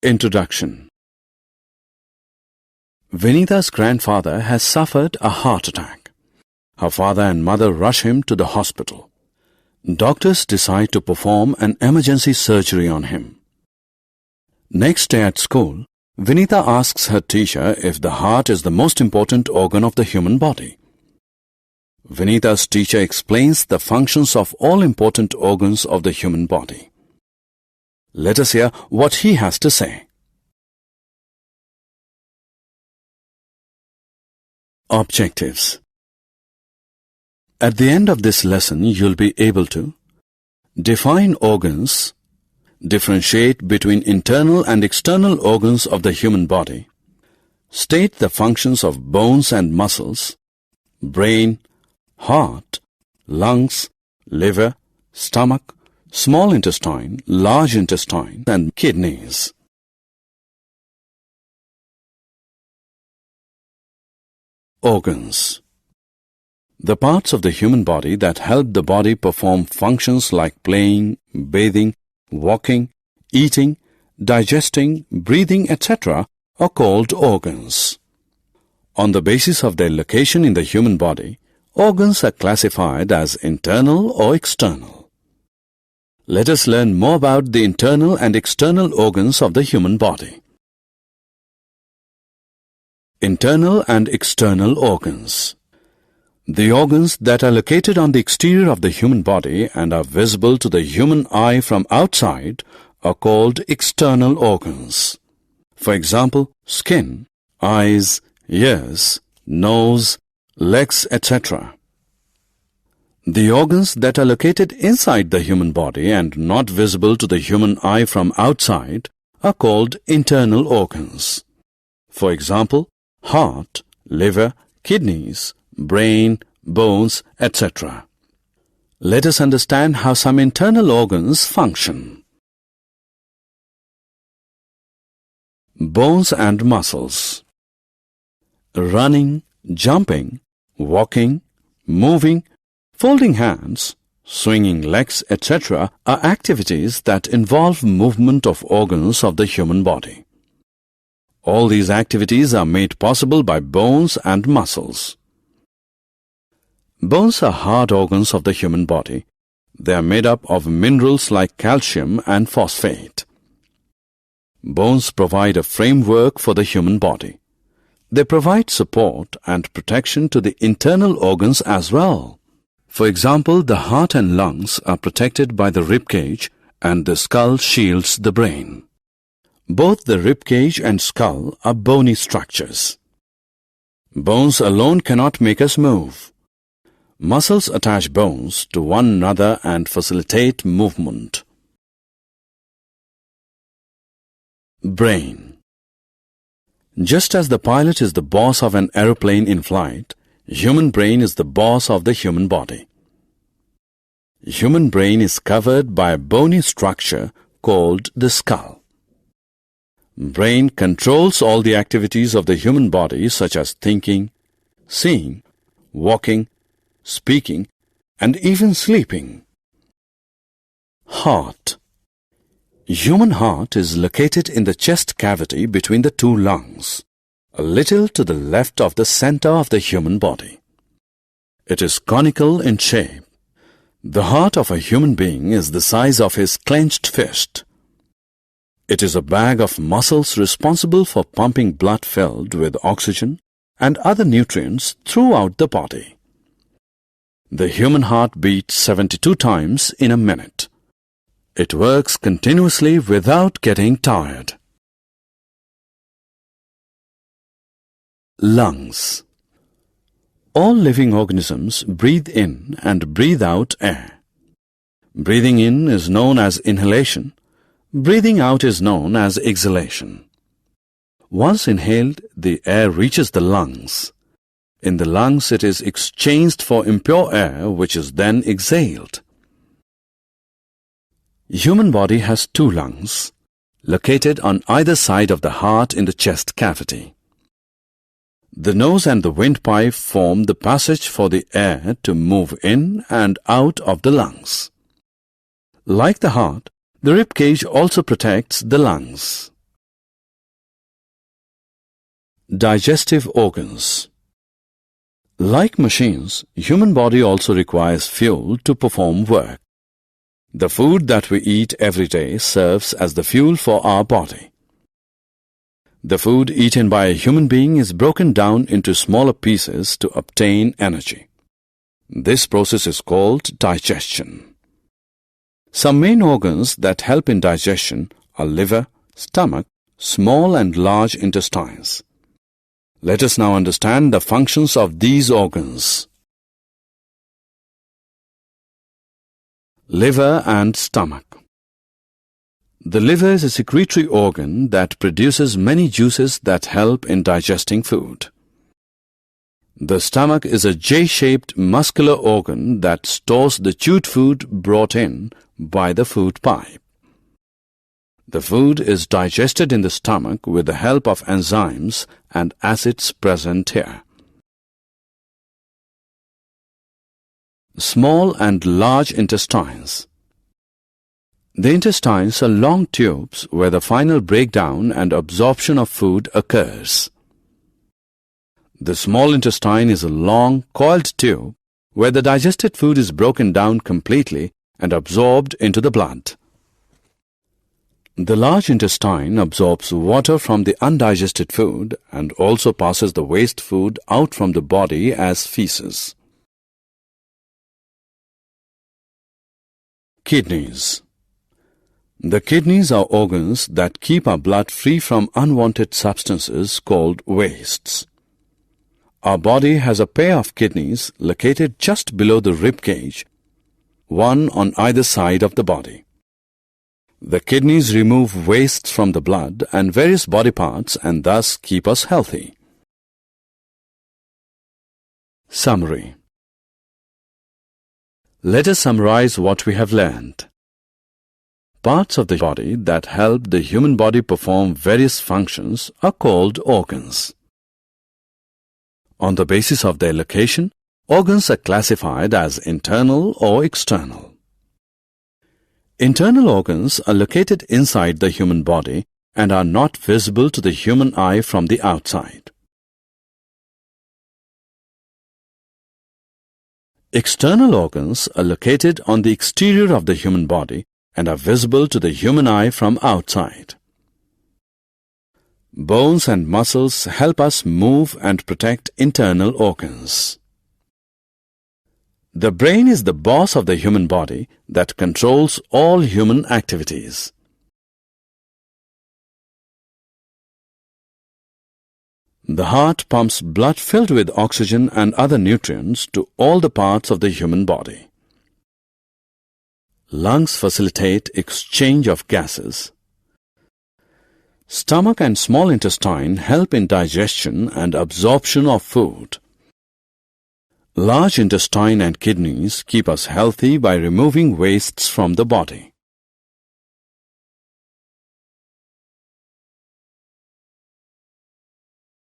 Introduction. Vinita's grandfather has suffered a heart attack. Her father and mother rush him to the hospital. Doctors decide to perform an emergency surgery on him. Next day at school, Vinita asks her teacher if the heart is the most important organ of the human body. Vinita's teacher explains the functions of all important organs of the human body. Let us hear what he has to say. Objectives. At the end of this lesson, you'll be able to define organs, differentiate between internal and external organs of the human body, state the functions of bones and muscles, brain, heart, lungs, liver, stomach, small intestine, large intestine, and kidneys. Organs. The parts of the human body that help the body perform functions like playing, bathing, walking, eating, digesting, breathing, etc. are called organs. On the basis of their location in the human body, organs are classified as internal or external. Let us learn more about the internal and external organs of the human body. Internal and external organs. The organs that are located on the exterior of the human body and are visible to the human eye from outside are called external organs. For example, skin, eyes, ears, nose, legs, etc. The organs that are located inside the human body and not visible to the human eye from outside are called internal organs. For example, heart, liver, kidneys, brain, bones, etc. Let us understand how some internal organs function. Bones and muscles. Running, jumping, walking, moving, folding hands, swinging legs, etc. are activities that involve movement of organs of the human body. All these activities are made possible by bones and muscles. Bones are hard organs of the human body. They are made up of minerals like calcium and phosphate. Bones provide a framework for the human body. They provide support and protection to the internal organs as well. For example, the heart and lungs are protected by the rib cage and the skull shields the brain. Both the rib cage and skull are bony structures. Bones alone cannot make us move. Muscles attach bones to one another and facilitate movement. Brain. Just as the pilot is the boss of an aeroplane in flight, human brain is the boss of the human body. Human brain is covered by a bony structure called the skull. Brain controls all the activities of the human body such as thinking, seeing, walking, speaking, and even sleeping. Heart. Human heart is located in the chest cavity between the two lungs, a little to the left of the center of the human body. It is conical in shape. The heart of a human being is the size of his clenched fist. It is a bag of muscles responsible for pumping blood filled with oxygen and other nutrients throughout the body. The human heart beats 72 times in a minute. It works continuously without getting tired. Lungs. All living organisms breathe in and breathe out air. Breathing in is known as inhalation. Breathing out is known as exhalation. Once inhaled, the air reaches the lungs. In the lungs, it is exchanged for impure air, which is then exhaled. Human body has two lungs, located on either side of the heart in the chest cavity. The nose and the windpipe form the passage for the air to move in and out of the lungs. Like the heart, the rib cage also protects the lungs. Digestive organs. Like machines, human body also requires fuel to perform work. The food that we eat every day serves as the fuel for our body. The food eaten by a human being is broken down into smaller pieces to obtain energy. This process is called digestion. Some main organs that help in digestion are liver, stomach, small and large intestines. Let us now understand the functions of these organs. Liver and stomach. The liver is a secretory organ that produces many juices that help in digesting food. The stomach is a J-shaped muscular organ that stores the chewed food brought in by the food pipe. The food is digested in the stomach with the help of enzymes and acids present here. Small and large intestines. The intestines are long tubes where the final breakdown and absorption of food occurs. The small intestine is a long, coiled tube where the digested food is broken down completely and absorbed into the blood. The large intestine absorbs water from the undigested food and also passes the waste food out from the body as feces. Kidneys. The kidneys are organs that keep our blood free from unwanted substances called wastes. Our body has a pair of kidneys located just below the rib cage, one on either side of the body. The kidneys remove wastes from the blood and various body parts and thus keep us healthy. Summary. Let us summarize what we have learned. Parts of the body that help the human body perform various functions are called organs. On the basis of their location, organs are classified as internal or external. Internal organs are located inside the human body and are not visible to the human eye from the outside. External organs are located on the exterior of the human body and are visible to the human eye from outside. Bones and muscles help us move and protect internal organs. The brain is the boss of the human body that controls all human activities. The heart pumps blood filled with oxygen and other nutrients to all the parts of the human body. Lungs facilitate exchange of gases. Stomach and small intestine help in digestion and absorption of food. Large intestine and kidneys keep us healthy by removing wastes from the body.